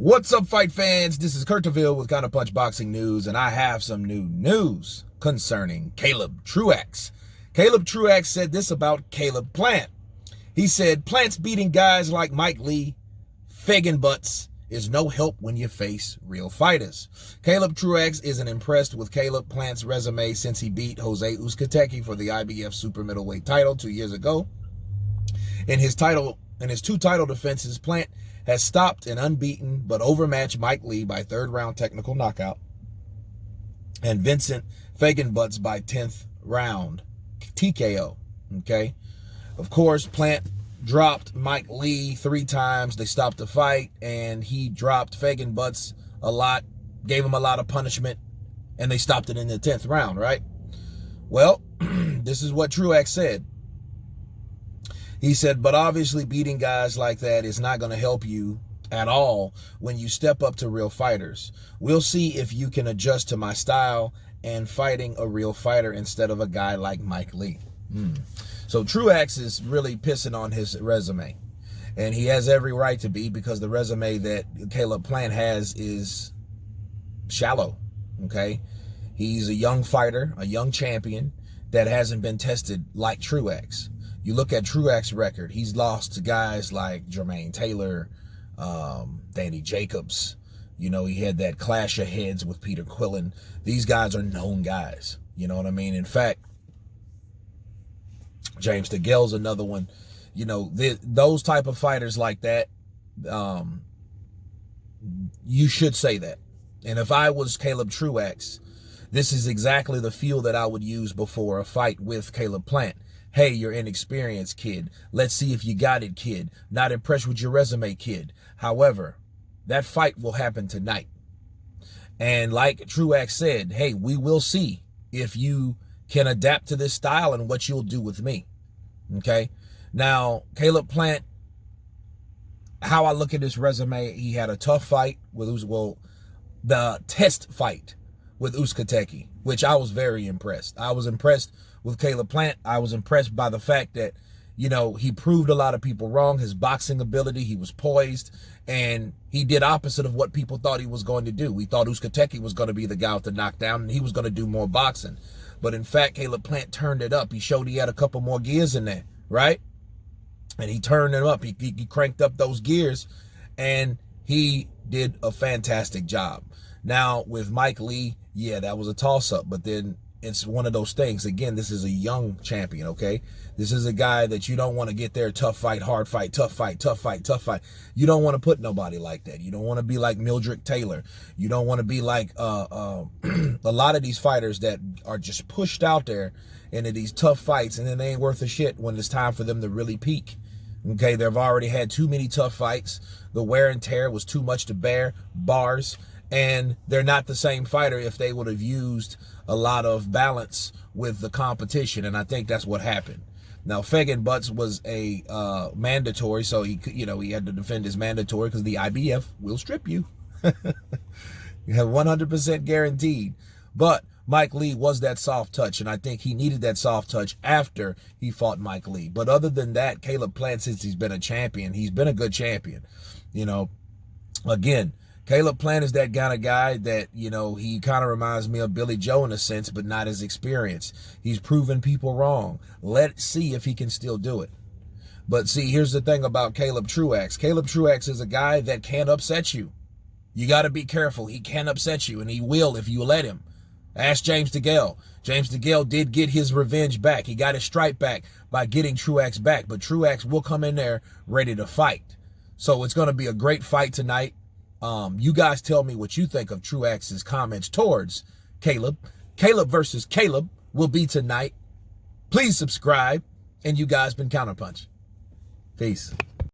What's up, fight fans? This is Kurt DeVille with Counterpunch Boxing News, and I have some new news concerning Caleb Truax. Caleb Truax said this about Caleb Plant. He said, Plant's beating guys like Mike Lee, Feigenbutz is no help when you face real fighters. Caleb Truax isn't impressed with Caleb Plant's resume since he beat Jose Uzcategui for the IBF super middleweight title 2 years ago. In his two title defenses, Plant has stopped an unbeaten but overmatched Mike Lee by third-round technical knockout and Vincent Feigenbutz by 10th round TKO, okay? Of course, Plant dropped Mike Lee 3 times. They stopped the fight, and he dropped Feigenbutz a lot, gave him a lot of punishment, and they stopped it in the 10th round, right? Well, this is what Truax said. He said, but obviously beating guys like that is not going to help you at all when you step up to real fighters. We'll see if you can adjust to my style and fighting a real fighter instead of a guy like Mike Lee. So Truax is really pissing on his resume. And he has every right to be, because the resume that Caleb Plant has is shallow, okay? He's a young fighter, a young champion that hasn't been tested like Truax. You look at Truax's record, he's lost to guys like Jermaine Taylor, Danny Jacobs. You know, he had that clash of heads with Peter Quillen. These guys are known guys. You know what I mean? In fact, James DeGale's another one. You know, those type of fighters like that, you should say that. And if I was Caleb Truax, this is exactly the feel that I would use before a fight with Caleb Plant. Hey, you're inexperienced, kid. Let's see if you got it, kid. Not impressed with your resume, kid. However, that fight will happen tonight. And like Truax said, hey, we will see if you can adapt to this style and what you'll do with me. Okay? Now, Caleb Plant, how I look at his resume, he had a tough fight with the test fight with Uzcategui, which I was very impressed. I was impressed with Caleb Plant. I was impressed by the fact that, you know, he proved a lot of people wrong. His boxing ability, he was poised, and he did opposite of what people thought he was going to do. We thought Uzcategui was going to be the guy with the knockdown, and he was going to do more boxing. But in fact, Caleb Plant turned it up. He showed he had a couple more gears in there, right? And he turned it up. He cranked up those gears, and he did a fantastic job. Now, with Mike Lee, yeah, that was a toss-up, but then it's one of those things. Again, this is a young champion, okay? This is a guy that you don't want to get there, tough fight, hard fight, tough fight, tough fight, tough fight. You don't want to put nobody like that. You don't want to be like Mildred Taylor. You don't want to be like a lot of these fighters that are just pushed out there into these tough fights, and then they ain't worth a shit when it's time for them to really peak. Okay, they've already had too many tough fights. The wear and tear was too much to bear, bars, and they're not the same fighter if they would have used a lot of balance with the competition, and I think that's what happened. Now, Feigenbutz was a mandatory, so he had to defend his mandatory because the IBF will strip you. You have 100% guaranteed. But Mike Lee was that soft touch, and I think he needed that soft touch after he fought Mike Lee. But other than that, Caleb Plant, since he's been a champion, he's been a good champion. You know, again, Caleb Plant is that kind of guy that, you know, he kind of reminds me of Billy Joe in a sense, but not as experienced. He's proven people wrong. Let's see if he can still do it. But see, here's the thing about Caleb Truax. Caleb Truax is a guy that can upset you. You got to be careful. He can upset you, and he will if you let him. Ask James DeGale. James DeGale did get his revenge back. He got his stripe back by getting Truax back, but Truax will come in there ready to fight. So it's going to be a great fight tonight. You guys tell me what you think of Truax's comments towards Caleb. Caleb versus Caleb will be tonight. Please subscribe, and you guys been Counterpunch. Peace.